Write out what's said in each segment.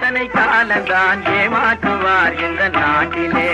எத்தனை காலந்தான் ஏமாற்றுவார் இந்த நாட்டிலே.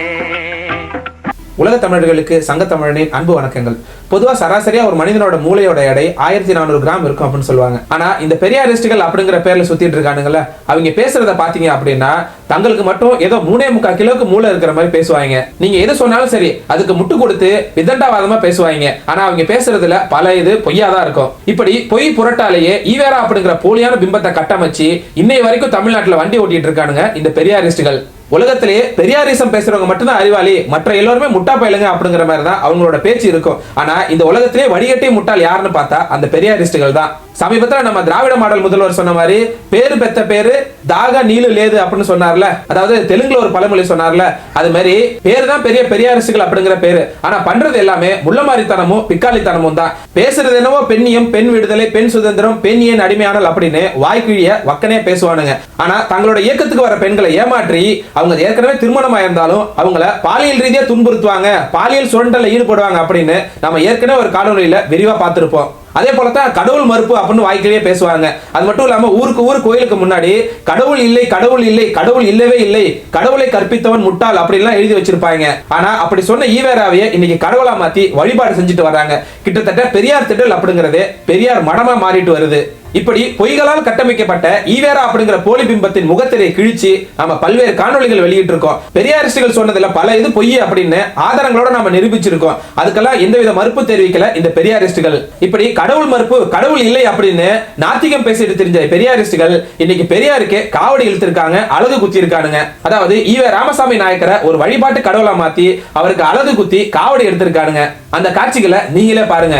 உலக தமிழர்களுக்கு சங்க தமிழனின் அன்பு வணக்கங்கள். பொதுவா சராசரியா ஒரு மனிதனோட மூளையோட எடை 1400 கிராம் இருக்கும் அப்படின்னு சொல்லுவாங்க. ஆனா இந்த பெரியாரிஸ்டுகள் அப்படிங்கிற பேர்ல சுத்திட்டு இருக்கானுங்கல்ல, அவங்க பேசுறத பாத்தீங்க அப்படின்னா தங்களுக்கு மட்டும் ஏதோ 3.25 கிலோக்கு மூளை இருக்கிற மாதிரி பேசுவாங்க. நீங்க எது சொன்னாலும் சரி அதுக்கு முட்டு கொடுத்து விதண்டாவாதமா பேசுவாங்க. ஆனா அவங்க பேசுறதுல பல இது பொய்யாதான் இருக்கும். இப்படி பொய் புரட்டாலேயே ஈவேரா அப்படிங்கிற போலியான பிம்பத்தை கட்டமைச்சு இன்னை வரைக்கும் தமிழ்நாட்டுல வண்டி ஓட்டிட்டு இருக்கானுங்க இந்த பெரியாரிஸ்டுகள். உலகத்திலேயே பெரியாரிசம் பேசுறவங்க மட்டும்தான் அறிவாளி, மற்ற எல்லாருமே முட்டா பயிலுங்க அப்படிங்கிற மாதிரி தான் அவங்களோட பேச்சு இருக்கும். ஆனா இந்த உலகத்திலேயே வடிகட்டி முட்டாள் யாருன்னு பார்த்தா அந்த பெரியாரிஸ்டுகள் தான். சமீபத்தில் நம்ம திராவிட மாடல் முதல்வர் சொன்ன மாதிரி பேரு பெத்த பேரு தாக நீலு லேது அப்படின்னு சொன்னார்ல, அதாவது தெலுங்குல ஒரு பழமொழி சொன்னார்ல, அது மாதிரி பேரு தான் பெரிய பெரியாரிஸ்டுகள் அப்படிங்கிற பேரு. ஆனா பண்றது எல்லாமே முள்ளமாரித்தனமும் பிக்காளித்தனமும் தான். பேசுறது என்னவோ பெண்ணியம், பெண் விடுதலை, பெண் சுதந்திரம், பெண் ஏன் அடிமையானல் அப்படின்னு வாய்க்கிழிய வக்கனே பேசுவானுங்க. ஆனா தங்களோட இயக்கத்துக்கு வர பெண்களை ஏமாற்றி அவங்க ஏற்கனவே திருமணம் ஆயிருந்தாலும் அவங்கள பாலியல் ரீதியா துன்புறுத்துவாங்க, பாலியல் சுரண்டல்ல ஈடுபடுவாங்க அப்படின்னு நம்ம ஏற்கனவே ஒரு காணொலியில விரிவா பார்த்திருப்போம். அதே போலதான் கடவுள் மறுப்பு அப்படின்னு வாய்க்கிலேயே பேசுவாங்க. அது மட்டும் இல்லாம ஊருக்கு ஊர் கோயிலுக்கு முன்னாடி கடவுள் இல்லை, கடவுள் இல்லை, கடவுள் இல்லவே இல்லை, கடவுளை கற்பித்தவன் முட்டாள் அப்படின்லாம் எழுதி வச்சிருப்பாங்க. ஆனா அப்படி சொன்ன ஈவேராவையே இன்னைக்கு கடவுளா மாத்தி வழிபாடு செஞ்சுட்டு வர்றாங்க. கிட்டத்தட்ட பெரியார் திடல் அப்படிங்கறது பெரியார் மடமா மாறிட்டு வருது. இப்படி பொய்களால் கட்டமைக்கப்பட்ட ஈவேரா அப்படிங்கிற போலி பிம்பத்தின் முகத்திரை கிழிச்சு நம்ம பல்வேறு காணொளிகள் வெளியிட்டு இருக்கோம். பெரியாரிஸ்டுகள் சொன்னதுல பல இது பொய் அப்படின்னு ஆதாரங்களோட நம்ம நிரூபிச்சிருக்கோம். அதுக்கெல்லாம் எந்தவித மறுப்பு தெரிவிக்கல இந்த பெரியாரிஸ்டுகள். இப்படி கடவுள் மறுப்பு, கடவுள் இல்லை அப்படின்னு நாத்திகம் பேசிட்டு தெரிஞ்ச பெரியாரிஸ்டுகள் இன்னைக்கு பெரியாருக்கு காவடி இழுத்திருக்காங்க, அழகு குத்தி இருக்கானுங்க. அதாவது ஈவே ராமசாமி நாயக்கரை ஒரு வழிபாட்டு கடவுளா மாத்தி அவருக்கு அழகு குத்தி காவடி எடுத்திருக்கானுங்க. அந்த காட்சிகளை நீங்களே பாருங்க.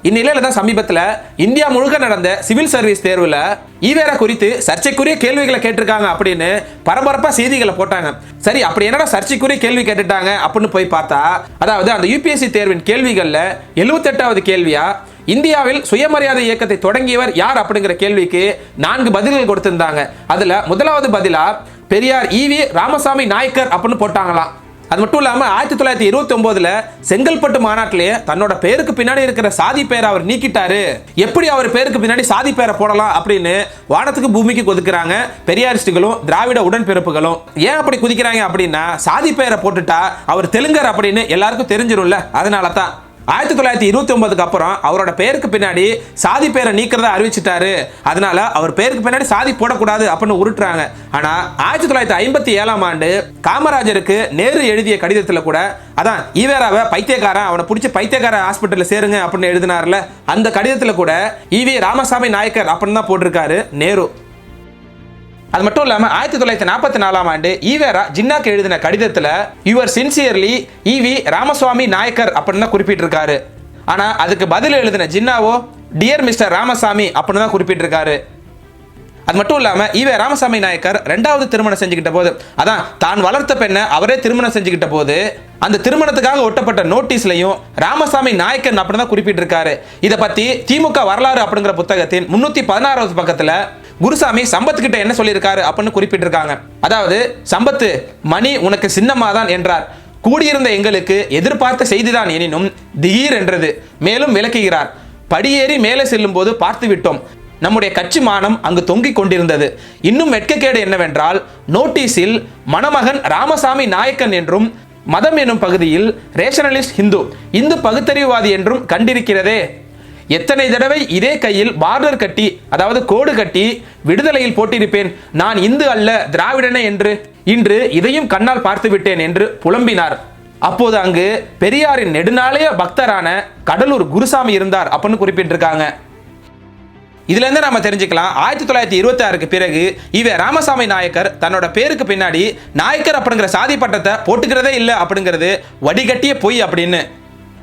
இந்நிலையில தான் சமீபத்தில் இந்தியா முழுக்க நடந்த சிவில் சர்வீஸ் தேர்வுல ஈவேரா குறித்து சர்ச்சைக்குரிய கேள்விகளை கேட்டிருக்காங்க அப்படின்னு பரபரப்பா செய்திகளை போட்டாங்க. சரி, அப்படி என்னடா சர்ச்சைக்குரிய கேள்வி கேட்டுட்டாங்க அப்படின்னு போய் பார்த்தா, அதாவது அந்த யூபிஎஸ்சி தேர்வின் கேள்விகள்ல 78வது கேள்வியா இந்தியாவில் சுயமரியாதை இயக்கத்தை தொடங்கியவர் யார் அப்படிங்கிற கேள்விக்கு 4 பதில்கள் கொடுத்திருந்தாங்க. அதுல முதலாவது பதிலா பெரியார் ஈவி ராமசாமி நாயக்கர் அப்படின்னு போட்டாங்களாம். அது மட்டும் இல்லாம 1929 செங்கல்பட்டு மாநாட்டிலே தன்னோட பேருக்கு பின்னாடி இருக்கிற சாதி பேரை அவர் நீக்கிட்டாரு, எப்படி அவர் பேருக்கு பின்னாடி சாதி பேரை போடலாம் அப்படின்னு வானத்துக்கு பூமிக்கு குதிக்கிறாங்க பெரியாரிஸ்டுகளும் திராவிட உடன்பிறப்புகளும். ஏன் அப்படி குதிக்கிறாங்க அப்படின்னா, சாதி பேரை போட்டுட்டா அவர் தெலுங்கர் அப்படின்னு எல்லாருக்கும் தெரிஞ்சிரும்ல, அதனால தான் 1929 அப்புறம் அவரோட பேருக்கு பின்னாடி சாதி பேரை நீக்கிறதா அறிவிச்சிட்டாரு. அதனால அவர் பேருக்கு பின்னாடி சாதி போடக்கூடாது அப்படின்னு உருட்டுறாங்க. ஆனா 1957ஆம் ஆண்டு காமராஜருக்கு நேரு எழுதிய கடிதத்துல கூட அதான் ஈவேராவை பைத்தியக்காரன், அவனை பிடிச்சி பைத்தியக்கார ஹாஸ்பிட்டல்ல சேருங்க அப்படின்னு எழுதினார்ல, அந்த கடிதத்துல கூட ஈவி ராமசாமி நாயக்கர் அப்படின்னு தான் போட்டிருக்காரு நேரு. அது மட்டும் இல்லாம 1944ஆம் ஆண்டு ஈவேரா ஜின்னாக்கு எழுதின கடிதத்துல your sincerely E V Ramaswamy Naicker அப்படின்னு தான் குறிப்பிட்டிருக்காரு. ஆனா அதுக்கு பதில் எழுதின ஜின்னாவோ டியர் மிஸ்டர் ராமசாமி அப்படின்னு தான் குறிப்பிட்டிருக்காரு. அது மட்டும் இல்லாம ஈவே ராமசாமி நாயக்கர் 2வது திருமணம் செஞ்சுக்கிட்ட போது, அதான் தான் வளர்த்த பெண்ணை அவரே திருமணம் செஞ்சுக்கிட்ட போது அந்த திருமணத்துக்காக ஒட்டப்பட்ட நோட்டீஸ்லையும் ராமசாமி நாயக்கன் அப்படின்னு தான் குறிப்பிட்டிருக்காரு. இதை பத்தி திமுக வரலாறு அப்படிங்கிற புத்தகத்தின் 316வது பக்கத்துல குருசாமி சம்பத் கிட்ட என்ன சொல்லியிருக்காரு அப்படின்னு குறிப்பிட்டிருக்காங்க. அதாவது, சம்பத்து மணி உனக்கு சின்னமாதான் என்றார், கூடியிருந்த எங்களுக்கு எதிர்பார்த்த செய்திதான் எனினும் திடீர் என்றது. மேலும் விளக்குகிறார், படியேறி மேலே செல்லும் போது பார்த்து விட்டோம், நம்முடைய கட்சி மானம் அங்கு தொங்கிக் கொண்டிருந்தது. இன்னும் வெட்கக்கேடு என்னவென்றால் நோட்டீஸில் மணமகன் ராமசாமி நாயக்கன் என்றும் மதம் எனும் பகுதியில் ரேஷனலிஸ்ட் ஹிந்து, இந்து பகுத்தறிவுவாதி என்றும் கண்டிருக்கிறதே. எத்தனை தடவை இதே கையில் பார்டர் கட்டி, அதாவது கோடு கட்டி விடுதலையில் போட்டிருப்பேன், நான் இந்து அல்ல திராவிடனே என்று. இன்று இதையும் கண்ணால் பார்த்து விட்டேன் என்று புலம்பினார். அப்போது அங்கு பெரியாரின் நெடுநாளைய பக்தரான கடலூர் குருசாமி இருந்தார் அப்படின்னு குறிப்பிட்டிருக்காங்க. இதுல இருந்து நம்ம தெரிஞ்சுக்கலாம் 1926க்கு பிறகு ஈவே ராமசாமி நாயக்கர் தன்னோட பேருக்கு பின்னாடி நாயக்கர் அப்படிங்கிற சாதி பட்டத்தை போட்டுக்கிறதே இல்லை அப்படிங்கிறது வடிகட்டிய பொய் அப்படின்னு.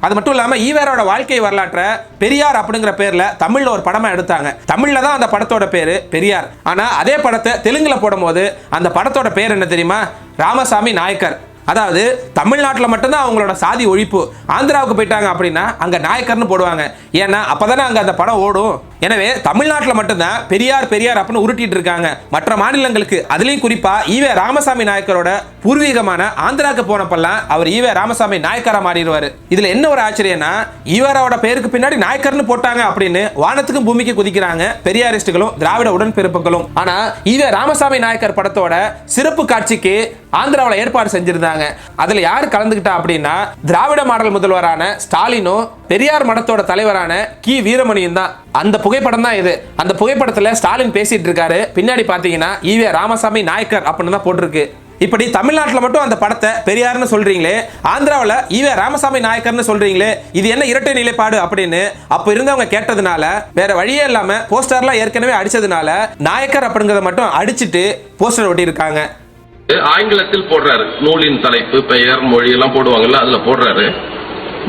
அது மட்டும் இல்லாம ஈவேராவோட வாழ்க்கை வரலாற்றை பெரியார் அப்படிங்கிற பேர்ல தமிழ்ல ஒரு படமா எடுத்தாங்க. தமிழ்ல தான் அந்த படத்தோட பேரு பெரியார். ஆனா அதே படத்தை தெலுங்குல போடும்போது அந்த படத்தோட பேர் என்ன தெரியுமா? ராமசாமி நாயக்கர். அதாவது தமிழ்நாட்டில் மட்டும்தான் அவங்களோட சாதி ஒழிப்பு, ஆந்திராவுக்கு போயிட்டாங்க அப்படின்னா அங்க நாயக்கர்னு போடுவாங்க. ஏன்னா அப்பதானே அங்க அந்த படம் ஓடும். எனவே தமிழ்நாட்டில் மட்டும்தான் பெரியார் பெரியார் அப்படின்னு உருட்டிட்டு இருக்காங்க. மற்ற மாநிலங்களுக்கு, அதுலயும் குறிப்பா ஈவே ராமசாமி நாயக்கரோட பூர்வீகமான ஆந்திராவுக்கு போனப்பெல்லாம் அவர் ஈவே ராமசாமி நாயக்கரா மாறிடுவாரு. இதுல என்ன ஒரு ஆச்சரியம்னா, ஈவேராவோட பேருக்கு பின்னாடி நாயக்கர்னு போட்டாங்க அப்படின்னு வானத்துக்கும் பூமிக்கு குதிக்கிறாங்க பெரியாரிஸ்டுகளும் திராவிட உடன்பிறப்புகளும். ஆனா ஈவே ராமசாமி நாயக்கர் படத்தோட சிறப்பு காட்சிக்கு ஆந்திராவில் ஏற்பாடு செஞ்சிருந்தாங்க. அதுல யார் கலந்துகிட்டா அப்படின்னா, திராவிட மாடல் முதல்வரான ஸ்டாலினும் பெரியார் மடத்தோட தலைவரான கி வீரமணியும் தான். அந்த புகைப்படம் தான் இது. அந்த புகைப்படத்துல ஸ்டாலின் பேசிட்டு இருக்காரு, பின்னாடி பாத்தீங்கன்னா ஈவே ராமசாமி நாயக்கர் அப்படின்னு தான் போட்டிருக்கு. இப்படி தமிழ்நாட்டில் மட்டும் அந்த படத்தை பெரியார்னு சொல்றீங்களே, ஆந்திராவில் ஈவே ராமசாமி நாயக்கர்னு சொல்றீங்களே, இது என்ன இரட்டை நிலைப்பாடு அப்படின்னு அப்ப இருந்தவங்க கேட்டதுனால வேற வழியே இல்லாம போஸ்டர்லாம் ஏற்கனவே அடிச்சதுனால நாயக்கர் அப்படிங்கறத மட்டும் அடிச்சிட்டு போஸ்டர் ஒட்டி இருக்காங்க. ஆங்கிலத்தில் போடுறாரு, நூலின் தலைப்பு பெயர் மொழி எல்லாம் போடுவாங்கல்ல, அதுல போடுறாரு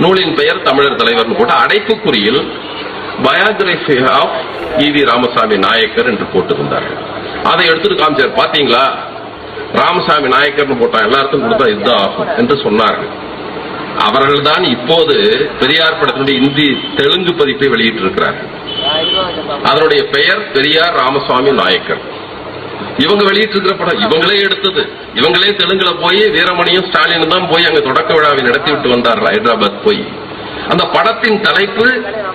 நூலின் பெயர் தமிழர் தலைவர் போட்டு அடைப்புக்குறியில் biography of E V Ramasamy Naicker என்று போட்டிருந்தார்கள். அதை எடுத்துட்டு காமிச்சார், பாத்தீங்களா ராமசாமி நாயக்கர்னு போட்டா எல்லாருக்கும் கொடுத்தா இதுதான் ஆகும் என்று சொன்னார்கள். அவர்கள் தான் இப்போது பெரியார் படத்தினுடைய இந்தி தெலுங்கு பதிப்பை வெளியிட்டு இருக்கிறார்கள். அதனுடைய பெயர் பெரியார் ராமசாமி நாயக்கர். இவங்க வெளியிட்டு இருக்கிற படம் இவங்களே எடுத்தது. இவங்களே தெலுங்குல போய் வீரமணியும் ஸ்டாலினும் தான் போய் அங்க தொடக்க விழாவை நடத்தி விட்டு வந்தார் ஹைதராபாத் போய். அந்த படத்தின் தலைப்பு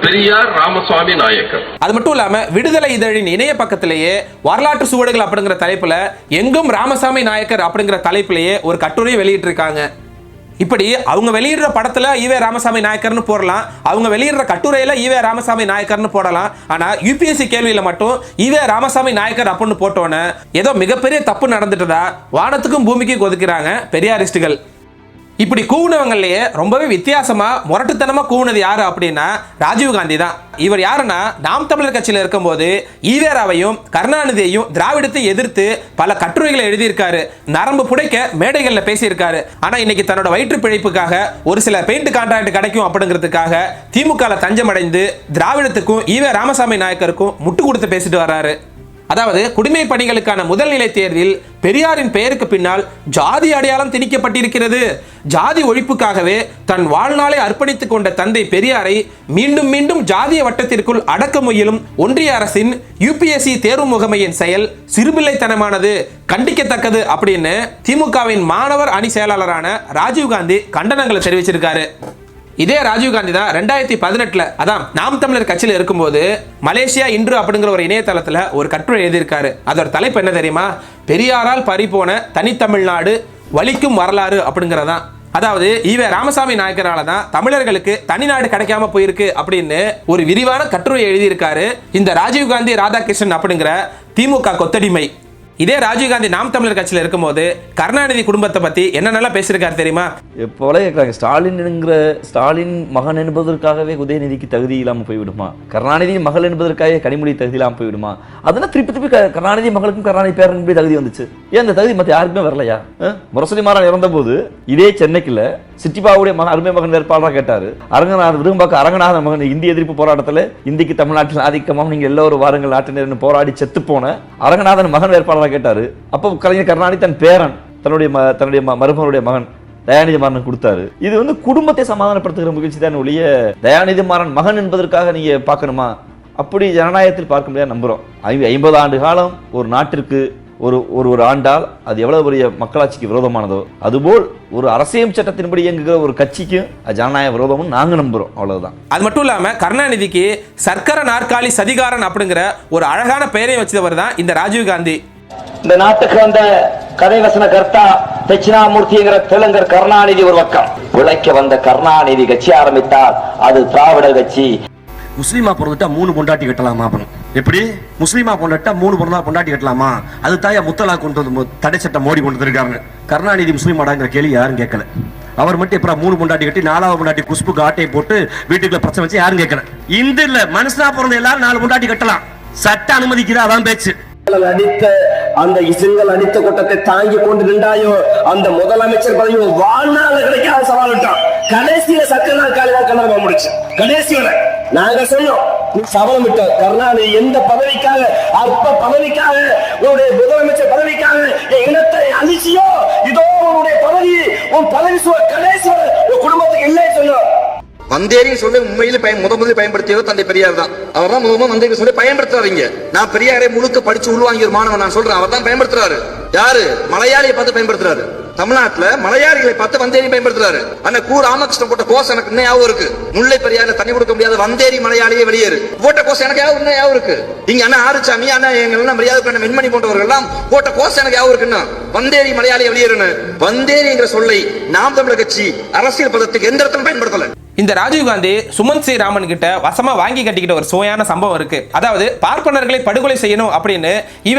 பெரியார் ராமசாமி நாயக்கர். அது மட்டும் இல்லாம விடுதலை இதழின் இணைய பக்கத்திலேயே வரலாற்று சுவடுகள் அப்படிங்கிற தலைப்புல எங்கும் ராமசாமி நாயக்கர் அப்படிங்கிற தலைப்பிலேயே ஒரு கட்டுரை வெளியிட்டு இருக்காங்க. இப்படி அவங்க வெளியிடுற படத்துல ஈவே ராமசாமி நாயக்கர்னு போடலாம், அவங்க வெளியிடுற கட்டுரையில ஈவே ராமசாமி நாயக்கர்னு போடலாம். ஆனா யூபிஎஸ்சி கேள்வியில மட்டும் ஈவே ராமசாமி நாயக்கர் அப்படின்னு போட்டோன்னு ஏதோ மிகப்பெரிய தப்பு நடந்துட்டதா வானத்துக்கும் பூமிக்கும் கொதிக்கிறாங்க பெரியாரிஸ்டுகள். இப்படி கூவுனவங்களையே ரொம்பவே வித்தியாசமா முரட்டுத்தனமா கூவுனது யாரு அப்படின்னா ராஜீவ்காந்தி தான். இவர் யாருன்னா, நாம் தமிழர் கட்சியில் இருக்கும்போது ஈவேராவையும் கருணாநிதியையும் திராவிடத்தை எதிர்த்து பல கட்டுரைகளை எழுதியிருக்காரு, நரம்பு புடைக்க மேடைகள்ல பேசியிருக்காரு. ஆனா இன்னைக்கு தன்னோட வயிற்று பிழைப்புக்காக ஒரு சில பெயிண்ட் கான்ட்ராக்ட் கிடைக்கும் அப்படிங்கிறதுக்காக திமுக தஞ்சம் அடைந்து திராவிடத்துக்கும் ஈவே ராமசாமி நாயக்கருக்கும் முட்டு கொடுத்து பேசிட்டு வர்றாரு. அதாவது குடிமை பணிகளுக்கான முதல்நிலை தேர்வில் பெரியாரின் பெயருக்கு பின்னால் ஜாதி அடையாளம் திணிக்கப்பட்டிருக்கிறது. ஜாதி ஒழிப்புக்காகவே தன் வாழ்நாளை அர்ப்பணித்துக் கொண்ட தந்தை பெரியாரை மீண்டும் மீண்டும் ஜாதிய வட்டத்திற்குள் அடக்க முயலும் ஒன்றிய அரசின் யூபிஎஸ்சி தேர்வு முகமையின் செயல் சிறுபிள்ளைத்தனமானது, கண்டிக்கத்தக்கது அப்படின்னு திமுகவின் மாணவர் அணி செயலாளரான ராஜீவ்காந்தி கண்டனங்களை தெரிவிச்சிருக்காரு. இதே ராஜீவ்காந்தி தான் 2018 அதான் நாம் தமிழர் கட்சியில் இருக்கும்போது மலேசியா இன்று அப்படிங்கிற ஒரு இணையதளத்தில் ஒரு கட்டுரை எழுதியிருக்காரு. அதோட தலைப்பு என்ன தெரியுமா? பெரியாரால் பறிபோன தனித்தமிழ்நாடு வலிக்கும் வரலாறு அப்படிங்கிறதான். அதாவது ஈவே ராமசாமி நாயக்கரால தான் தமிழர்களுக்கு தனிநாடு கிடைக்காம போயிருக்கு அப்படின்னு ஒரு விரிவான கட்டுரை எழுதியிருக்காரு இந்த ராஜீவ்காந்தி ராதாகிருஷ்ணன் அப்படிங்கிற திமுக கொத்தடிமை. இதே ராஜீவ்காந்தி நாம் தமிழர் கட்சியில் இருக்கும்போது கருணாநிதி குடும்பத்தை பத்தி என்னென்னலாம் பேசியிருக்காரு தெரியுமா? போல கேட்குறாங்க, ஸ்டாலின் மகன் என்பதற்காகவே உதயநிதிக்கு தகுதி இல்லாமல் போய்விடுமா? கருணாநிதி மகள் என்பதற்காக கனிமொழி தகுதி இல்லாமல் போய்விடுமா? அதெல்லாம் திருப்பி கருணாநிதி மகளுக்கும் கருணாநிதி பேரனுக்கு தகுதி வந்துச்சு. ஏன் அந்த தகுதி மற்ற யாருக்குமே வரலையா? முரசொலி மாறன் இறந்த போது இதே சென்னைக்குள்ள சிட்டிபாவுடைய அருமை மகன் வேட்பாளராக கேட்டாரு. விரும்பாக்க அரங்கநாதன் மகன் இந்திய எதிர்ப்பு போராட்டத்தில் இந்திக்கு தமிழ்நாட்டில் ஆதிக்கமாக நீங்க எல்லோரும் வாருங்கள் நாட்டினர் போராடி செத்து போன அரங்கநாதன் மகன் வேட்பாளராக கேட்டாரு. அப்போ கலைஞர் கருணாநிதி தன் பேரன் தன்னுடைய மருமகனுடைய மகன் தயாநிதி மாறன் கொடுத்தாரு. இது குடும்பத்தை சமாதானப்படுத்துகிற முயற்சி தான் ஒழிய தயாநிதி மாறன் மகன் என்பதற்காக நீங்க பார்க்கணுமா? அப்படி ஜனநாயகத்தில் பார்க்க முடியாது நம்புறோம். 50 ஆண்டு காலம் ஒரு நாட்டிற்கு ஒரு ஆண்டால் அது எவ்வளவு பெரிய மக்களாட்சிக்கு விரோதமானதோ அதுபோல் ஒரு அரசியல் சட்டத்தின்படி இயங்குகிற ஒரு கட்சிக்கு ஜனநாயக விரோதமும் நாங்க நம்புறோம். அவ்வளவுதான். அது மட்டும் இல்லாம கருணாநிதிக்கு சர்க்கர நாற்காலி சதிகாரன் அப்படிங்கிற ஒரு அழகான பெயரை வச்சவர் தான் இந்த ராஜீவ்காந்தி. இந்த நாட்டுக்கு வந்த கதைவசன கர்த்தா தட்சிணாமூர்த்திங்கிற தெலுங்கர் கருணாநிதி ஒரு பக்கம். உழைக்க வந்த கருணாநிதி கட்சி ஆரம்பித்தால் அது திராவிடர் கட்சி. முஸ்லீமா பிறந்துட்டா 3 பொண்டாட்டி கட்டலாமா? எப்படி முஸ்லீமா பொண்டாட்டா 3 பொண்டாட்டி கட்டலாமா? அது தாயா முத்தலா கொண்டு வந்து தடை சட்டம் மோடி கொண்டு வந்திருக்காங்க. கருணாநிதி முஸ்லீமாடாங்கிற கேள்வி யாரும் கேட்கல. அவர் மட்டும் எப்ப 3 பொண்டாட்டி கட்டி 4வது பொண்டாட்டி குஷ்புக்கு ஆட்டையை போட்டு வீட்டுக்குள்ள பிரச்சனை வச்சு யாரும் கேட்கல. இந்த இல்ல மனுஷனா பிறந்த எல்லாரும் 4 பொண்டாட்டி கட்டலாம். சட்ட அனுமதிக்குது, அதான் பேச்சு. அடித்த அந்த இசுங்கள் அடித்த கூட்டத்தை தாங்கி கொண்டு நின்றாயோ அந்த முதலமைச்சர் பதவி வாழ்நாள் கிடைக்காத சவால் விட்டான். கடைசியில சக்கரநாள் காலிதான் கண்ணாம முடிச்சு. கடைசியோட நாங்க சொன்னோம், சவால் விட்டோம். கருணாநிதி எந்த பதவிக்காக, அற்ப பதவிக்காக, உன்னுடைய முதலமைச்சர் பதவிக்காக என் இனத்தை அழிச்சியோ, இதோ உன்னுடைய பதவி, உன் பதவி கடைசி உன் குடும்பத்துக்கு இல்லை சொன்னோம். வந்தேரி சொல்லி உண்மையில முதலில் பயன்படுத்தியவர் தந்தை பெரியார் தான். அவர் தான் முதல் வந்தேரி சொல்லி பயன்படுத்துறாங்க. நான் பெரியாரை முழுக்க படிச்சு உள்வாங்கிய ஒரு மாணவன் நான் சொல்றேன். அவர் தான் பயன்படுத்துறாரு. யாரு? மலையாளியை பார்த்து பயன்படுத்துறாரு. தமிழ்நாட்டுல மலையாளிகளை பார்த்து வந்தேரி பயன்படுத்துறாரு. ஆனா கு ராமகிருஷ்ணன் போட்ட கோஷம் எனக்கு இன்னும் ஞாபகம் இருக்கு. முல்லை பெரியாரில தண்ணி கொடுக்க முடியாத வந்தேரி மலையாளியே வெளியேறு போட்ட கோஷம் எனக்கு இன்னும் ஞாபகம் இருக்கு. இங்க அண்ணா ஆறுச்சாமி, அண்ணா எங்க மரியாதை வெண்மணி போன்றவர்கள் எல்லாம் போட்ட கோஷம் எனக்கு ஞாபகம் இருக்குன்னா வந்தேரி மலையாளியை வெளியேறுன்னு. வந்தேரிங்கிற சொல்லை நாம் தமிழர் கட்சி அரசியல் பதத்துக்கு எந்த இடத்துல பயன்படுத்தல. இந்த ராஜீவ்காந்தி சுமந்த் சி ராமன் கிட்ட வசமா வாங்கி கட்டிக்கிட்ட ஒரு சுவையான சம்பவம் இருக்கு. அதாவது பார்ப்பனர்களை படுகொலை செய்யணும் அப்படின்னு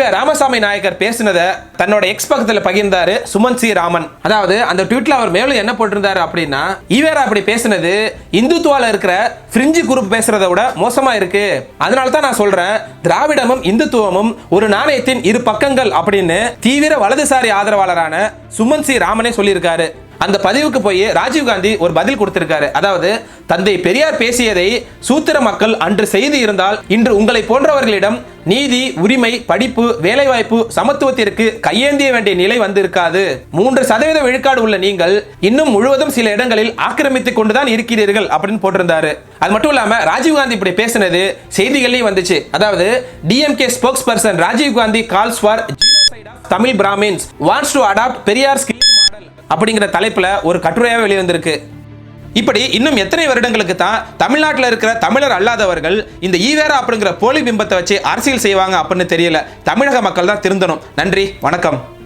ராமசாமி நாயக்கர் பேசினதை தன்னோட எக்ஸ் பக்கத்துல பகிர்ந்தாரு சுமந்த் சி ராமன். அதாவது அந்த ட்வீட்ல அவர் மேலும் என்ன போட்டிருந்தாரு அப்படின்னா, ஈவேரா அப்படி பேசினது இந்துத்துவால இருக்கிற பிரிஞ்சு குரூப் பேசுறதை விட மோசமா இருக்கு. அதனால தான் நான் சொல்றேன், திராவிடமும் இந்துத்துவமும் ஒரு நாணயத்தின் இரு பக்கங்கள் அப்படின்னு தீவிர வலதுசாரி ஆதரவாளரான சுமந்த் சி ராமனே சொல்லியிருக்காரு. அந்த பதிவுக்கு போய் ராஜீவ்காந்தி ஒரு பதில் கொடுத்திருக்காரு. அதாவது, தந்தை பெரியார் பேசியதை சூத்திர மக்கள் அன்று செய்து இருந்தால் இன்று உங்களை போன்றவர்களிடம் நீதி, உரிமை, படிப்பு, வேலைவாய்ப்பு, சமத்துவத்திற்கு கையேந்திய வேண்டிய நிலை வந்திருக்காது. 3% விழுக்காடு உள்ள நீங்கள் இன்னும் முழுவதும் சில இடங்களில் ஆக்கிரமித்துக் கொண்டுதான் இருக்கிறீர்கள் அப்படின்னு போட்டிருந்தாரு. அது மட்டும் இல்லாம ராஜீவ்காந்தி இப்படி பேசினது செய்திகளையும் வந்துச்சு. அதாவது, DMK spokesperson Rajiv Gandhi calls for genocide of Tamil Brahmins wants to adopt Periyar skilling model அப்படிங்கிற தலைப்புல ஒரு கட்டுரையாக வெளிவந்திருக்கு. இப்படி இன்னும் எத்தனை வருடங்களுக்கு தான் தமிழ்நாட்டில் இருக்கிற தமிழர் அல்லாதவர்கள் இந்த ஈவேரா அப்படிங்கிற போலி பிம்பத்தை வச்சு அரசியல் செய்வாங்க அப்படின்னு தெரியல. தமிழக மக்கள் தான் திருந்தணும். நன்றி, வணக்கம்.